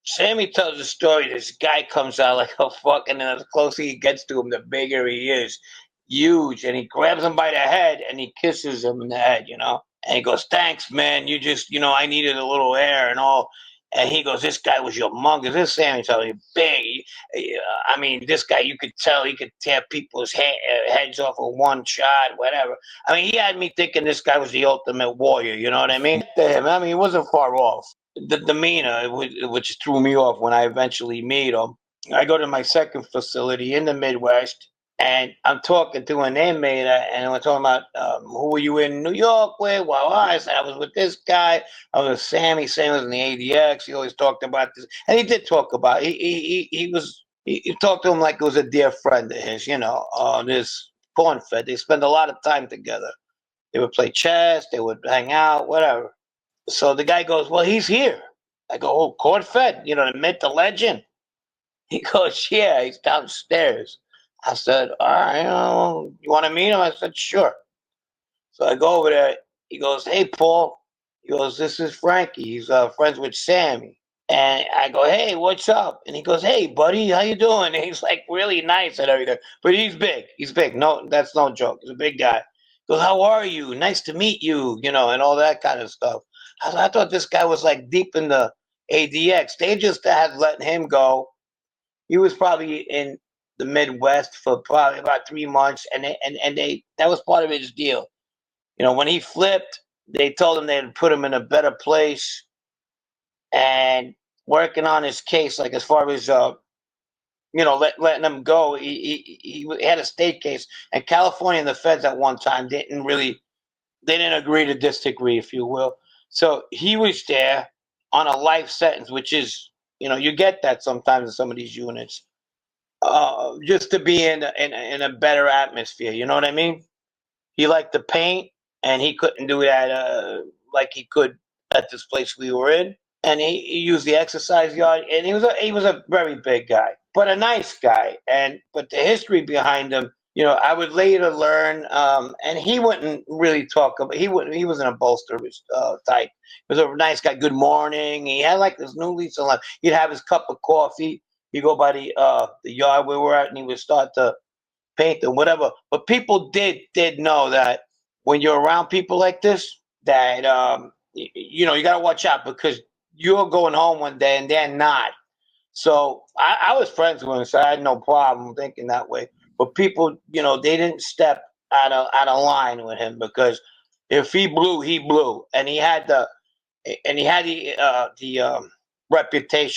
Sammy tells the story. This guy comes out like a fucking, and the closer he gets to him, the bigger he is. Huge. And he grabs him by the head and he kisses him in the head, And he goes, "Thanks, man. You just, I needed a little air and all." And he goes, "This guy was humongous. This Sammy telling you big. I mean, this guy, you could tell he could tear people's heads off with one shot, whatever. I mean, he had me thinking this guy was the ultimate warrior. You know what I mean? To him, I mean, he wasn't far off. The demeanor, which threw me off when I eventually meet him. I go to my second facility in the Midwest, and I'm talking to an inmate, and we're talking about who were you in New York with? Well, I said I was with this guy. I was with Sammy. Sammy was in the ADX. He always talked about this, and he did talk about. He talked to him like it was a dear friend of his. This Cornfed. They spend a lot of time together. They would play chess. They would hang out, whatever. So the guy goes, "Well, he's here." I go, "Oh, Cornfed, the myth, the legend." He goes, "Yeah, he's downstairs." I said, "All right, you want to meet him?" I said, "Sure." So I go over there. He goes, "Hey, Paul." He goes, "This is Frankie. He's friends with Sammy." And I go, "Hey, what's up?" And he goes, "Hey, buddy, how you doing?" And he's like really nice and everything. But he's big. He's big. No, that's no joke. He's a big guy. He goes, "How are you? Nice to meet you," and all that kind of stuff. I thought this guy was like deep in the ADX. They just had let him go. He was probably in the Midwest for probably about 3 months, and that was part of his deal. When he flipped, they told him they'd put him in a better place and working on his case, like as far as letting him go. He had a state case, and California and the feds at one time they didn't agree to disagree, if you will. So he was there on a life sentence, which is you get that sometimes in some of these units, just to be in a better atmosphere. You know what I mean? He liked to paint, and he couldn't do that like he could at this place we were in. And he used the exercise yard, and he was a very big guy, but a nice guy. But the history behind him, I would later learn. And he wouldn't really talk about. He wasn't a bolsterous type. He was a nice guy. Good morning. He had like this new lease of life. He'd have his cup of coffee. He'd go by the yard where we're at, and he would start to paint and whatever. But people did know that when you're around people like this, that you got to watch out, because you're going home one day and they're not. So I was friends with him, so I had no problem thinking that way. But people, they didn't step out of line with him, because if he blew, he blew, and he had the reputation